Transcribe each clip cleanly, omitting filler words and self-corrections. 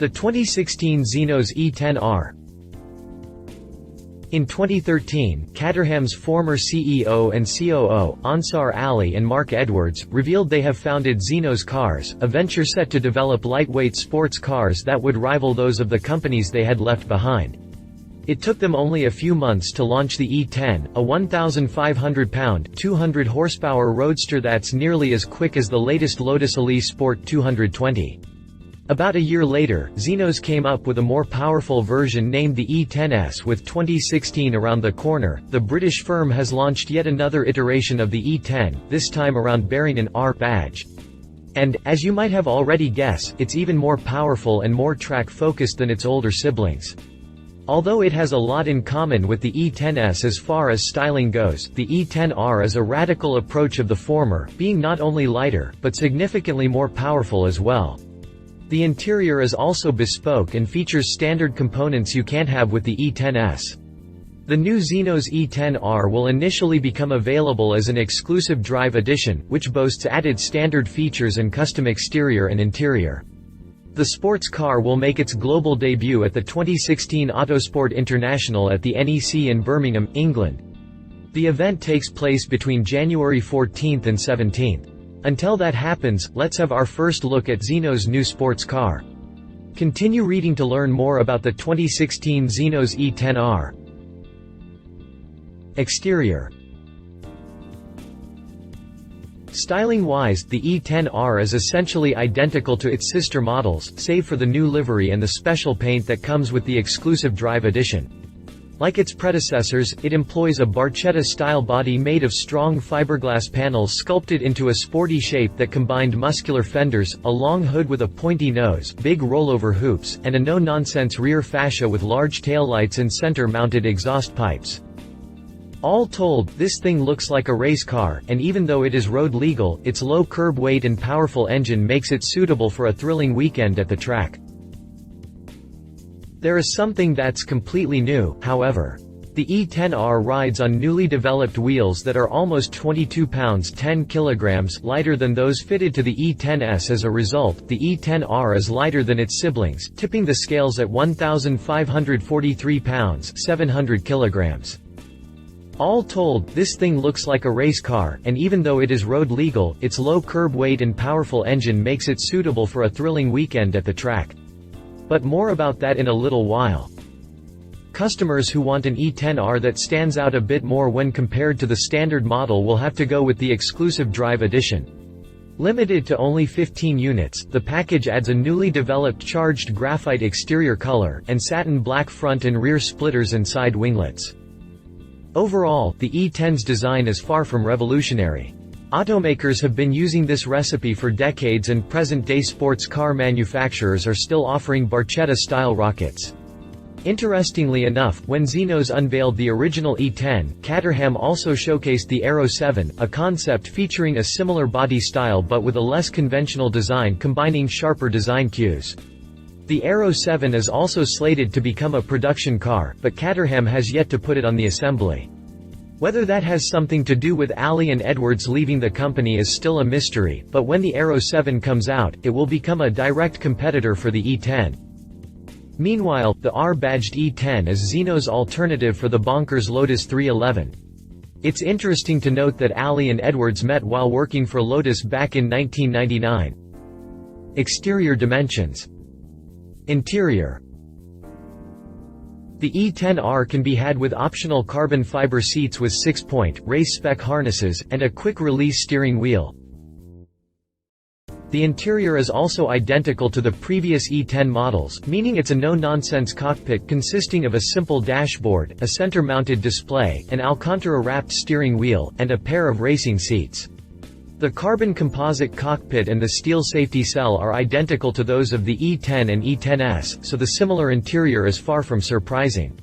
The 2016 Zenos E10 R. In 2013, Caterham's former CEO and COO, Ansar and Mark Edwards, revealed they have founded Zenos Cars, a venture set to develop lightweight sports cars that would rival those of the companies they had left behind. It took them only a few months to launch the E10, a 1,500-pound, 200-horsepower roadster that's nearly as quick as the latest Lotus Elise Sport 220. About a year later, Zenos came up with a more powerful version named the E10 S. With 2016 around the corner, the British firm has launched yet another iteration of the E10, this time around bearing an R badge. And, as you might have already guessed, it's even more powerful and more track-focused than its older siblings. Although it has a lot in common with the E10 S as far as styling goes, the E10 R is a radical approach of the former, being not only lighter, but significantly more powerful as well. The interior is also bespoke and features standard components you can't have with the E10 S. The new Zenos E10 R will initially become available as an exclusive Drive edition, which boasts added standard features and custom exterior and interior. The sports car will make its global debut at the 2016 Autosport International at the NEC in Birmingham, England. The event takes place between January 14 and 17. Until that happens, let's have our first look at Zenos' new sports car. Continue reading to learn more about the 2016 Zenos E10 R. Exterior. Styling-wise, the E10 R is essentially identical to its sister models, save for the new livery and the special paint that comes with the exclusive Drive edition. Like its predecessors, it employs a Barchetta-style body made of strong fiberglass panels sculpted into a sporty shape that combined muscular fenders, a long hood with a pointy nose, big rollover hoops, and a no-nonsense rear fascia with large taillights and center-mounted exhaust pipes. All told, this thing looks like a race car, and even though it is road legal, its low curb weight and powerful engine makes it suitable for a thrilling weekend at the track. There is something that's completely new, however. The E10 R rides on newly developed wheels that are almost 22 pounds 10 kilograms lighter than those fitted to the E10 S. As a result, the E10 R is lighter than its siblings, tipping the scales at 1,543 pounds 700 kilograms. All told, this thing looks like a race car, and even though it is road legal, its low curb weight and powerful engine makes it suitable for a thrilling weekend at the track. But more about that in a little while. Customers who want an E10 R that stands out a bit more when compared to the standard model will have to go with the exclusive Drive edition. Limited to only 15 units, the package adds a newly developed charged graphite exterior color, and satin black front and rear splitters and side winglets. Overall, the E10's design is far from revolutionary. Automakers have been using this recipe for decades, and present-day sports car manufacturers are still offering Barchetta-style rockets. Interestingly enough, when Zenos unveiled the original E10, Caterham also showcased the Aero 7, a concept featuring a similar body style but with a less conventional design combining sharper design cues. The Aero 7 is also slated to become a production car, but Caterham has yet to put it on the assembly. Whether that has something to do with Ali and Edwards leaving the company is still a mystery, but when the Aero 7 comes out, it will become a direct competitor for the E10. Meanwhile, the R-badged E10 is Zenos' alternative for the bonkers Lotus 311. It's interesting to note that Ali and Edwards met while working for Lotus back in 1999. Exterior dimensions. Interior. The E10 R can be had with optional carbon fiber seats with 6-point, race-spec harnesses, and a quick-release steering wheel. The interior is also identical to the previous E10 models, meaning it's a no-nonsense cockpit consisting of a simple dashboard, a center-mounted display, an Alcantara-wrapped steering wheel, and a pair of racing seats. The carbon composite cockpit and the steel safety cell are identical to those of the E10 and E10 S, so the similar interior is far from surprising.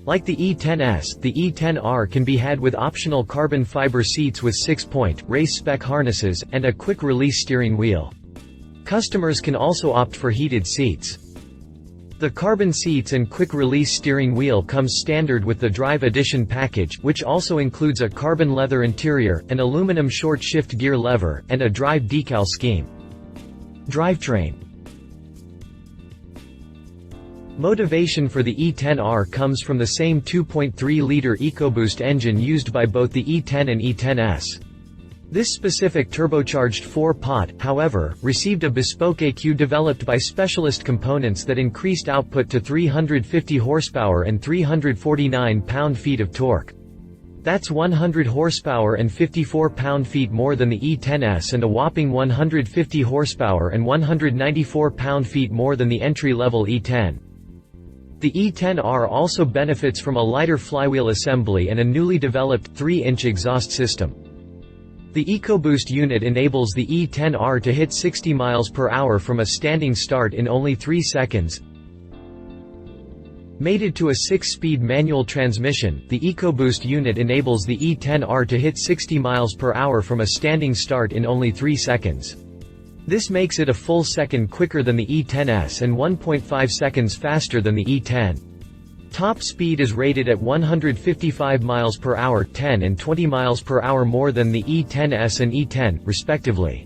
Like the E10 S, the E10 R can be had with optional carbon fiber seats with 6-point, race-spec harnesses, and a quick-release steering wheel. Customers can also opt for heated seats. The carbon seats and quick-release steering wheel comes standard with the Drive Edition package, which also includes a carbon leather interior, an aluminum short-shift gear lever, and a drive decal scheme. Drivetrain. Motivation for the E10R comes from the same 2.3-liter EcoBoost engine used by both the E10 and E10 S. This specific turbocharged 4-pot, however, received a bespoke ECU developed by specialist components that increased output to 350 horsepower and 349 pound-feet of torque. That's 100 horsepower and 54 pound-feet more than the E10 S and a whopping 150 horsepower and 194 pound-feet more than the entry-level E10. The E10R also benefits from a lighter flywheel assembly and a newly developed 3-inch exhaust system. The EcoBoost unit enables the E10R to hit 60 miles per hour from a standing start in only 3 seconds. Mated to a 6-speed manual transmission, the EcoBoost unit enables the E10R to hit 60 miles per hour from a standing start in only 3 seconds. This makes it a full second quicker than the E10 S and 1.5 seconds faster than the E10. Top speed is rated at 155 miles per hour, 10 and 20 miles per hour more than the E10 S and E10, respectively.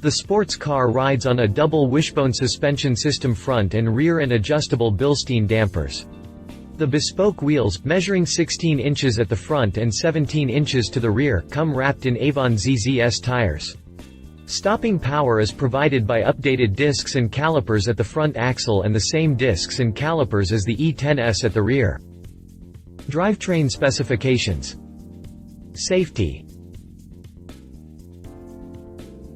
The sports car rides on a double wishbone suspension system, front and rear, and adjustable Bilstein dampers. The bespoke wheels, measuring 16 inches at the front and 17 inches to the rear, come wrapped in Avon ZZS tires. Stopping power is provided by updated discs and calipers at the front axle and the same discs and calipers as the E10 S at the rear. Drivetrain specifications. Safety.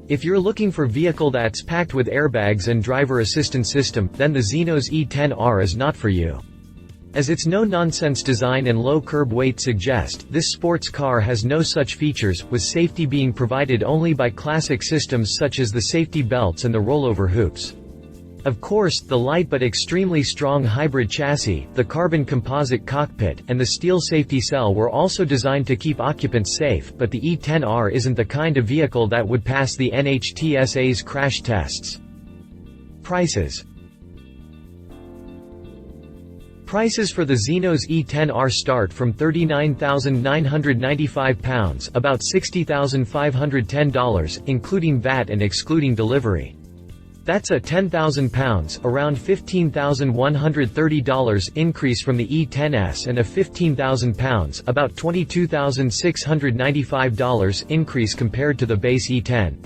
If you're looking for a vehicle that's packed with airbags and driver assistance system, then the Zenos E10 R is not for you. As its no-nonsense design and low curb weight suggest, this sports car has no such features, with safety being provided only by classic systems such as the safety belts and the rollover hoops. Of course, the light but extremely strong hybrid chassis, the carbon composite cockpit, and the steel safety cell were also designed to keep occupants safe, but the E10R isn't the kind of vehicle that would pass the NHTSA's crash tests. Prices. Prices for the Zenos E10 R start from £39,995, about $60,510, including VAT and excluding delivery. That's a £10,000, around $15,130 increase from the E10 S and a £15,000, about $22,695 increase compared to the base E10.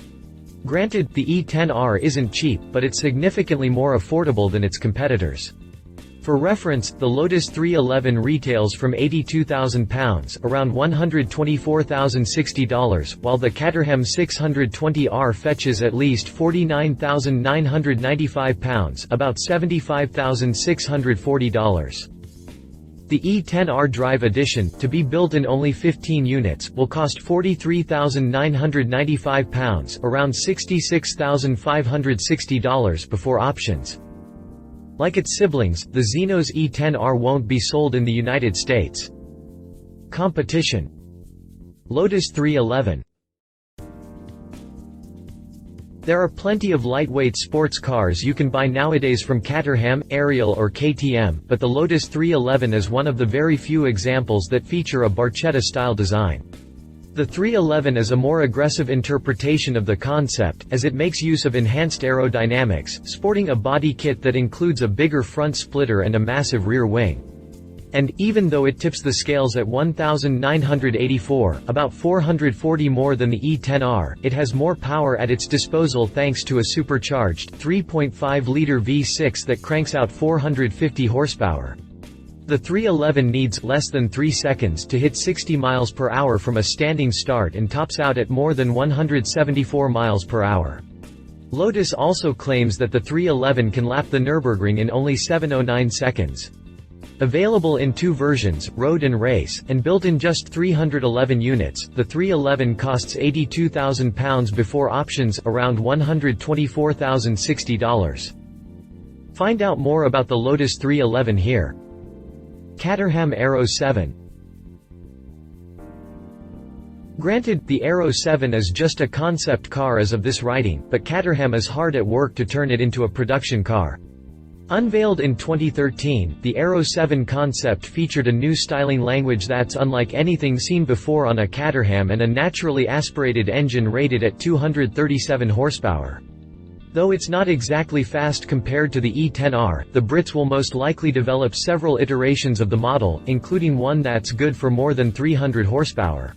Granted, the E10 R isn't cheap, but it's significantly more affordable than its competitors. For reference, the Lotus 311 retails from £82,000, around $124,060, while the Caterham 620 R fetches at least £49,995, about $75,640. The E10 R Drive Edition, to be built in only 15 units, will cost £43,995, around $66,560 before options. Like its siblings, the Zenos E10 R won't be sold in the United States. Competition. Lotus 311. There are plenty of lightweight sports cars you can buy nowadays from Caterham, Aero or KTM, but the Lotus 311 is one of the very few examples that feature a Barchetta-style design. The 311 is a more aggressive interpretation of the concept, as it makes use of enhanced aerodynamics, sporting a body kit that includes a bigger front splitter and a massive rear wing. And, even though it tips the scales at 1,984, about 440 more than the E10R, it has more power at its disposal thanks to a supercharged, 3.5-liter V6 that cranks out 450 horsepower. The 311 needs less than 3 seconds to hit 60 miles per hour from a standing start and tops out at more than 174 miles per hour. Lotus also claims that the 311 can lap the Nürburgring in only 709 seconds. Available in 2 versions, road and race, and built in just 311 units, the 311 costs £82,000 before options, around $124,060. Find out more about the Lotus 311 here. Caterham Aero 7. Granted, the Aero 7 is just a concept car as of this writing, but Caterham is hard at work to turn it into a production car. Unveiled in 2013, the Aero 7 concept featured a new styling language that's unlike anything seen before on a Caterham and a naturally aspirated engine rated at 237 horsepower. Though it's not exactly fast compared to the E10 R, the Brits will most likely develop several iterations of the model, including one that's good for more than 300 horsepower.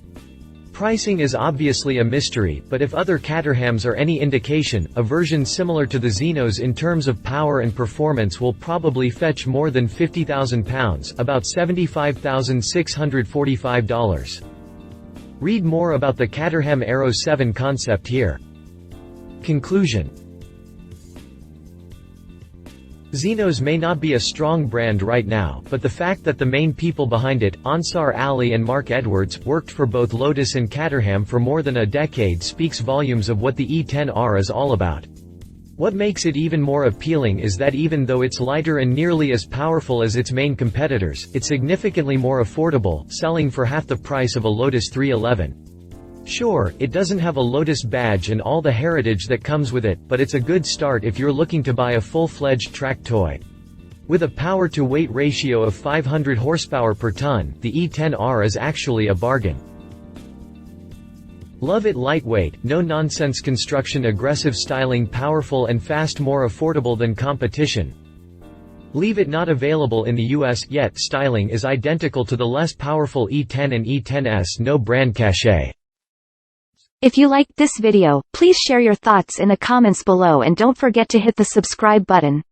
Pricing is obviously a mystery, but if other Caterhams are any indication, a version similar to the Zenos in terms of power and performance will probably fetch more than £50,000, about $75,645. Read more about the Caterham Aero 7 concept here. Conclusion. Zenos may not be a strong brand right now, but the fact that the main people behind it, Ansar Ali and Mark Edwards, worked for both Lotus and Caterham for more than a decade speaks volumes of what the E10 R is all about. What makes it even more appealing is that even though it's lighter and nearly as powerful as its main competitors, it's significantly more affordable, selling for half the price of a Lotus 311. Sure, it doesn't have a Lotus badge and all the heritage that comes with it, but it's a good start if you're looking to buy a full-fledged track toy. With a power-to-weight ratio of 500 horsepower per ton, the E10 R is actually a bargain. Love it: lightweight, no-nonsense construction, aggressive styling, powerful and fast, more affordable than competition. Leave it: not available in the US yet. Styling is identical to the less powerful E10 and E10 S, no brand cachet. If you liked this video, please share your thoughts in the comments below and don't forget to hit the subscribe button.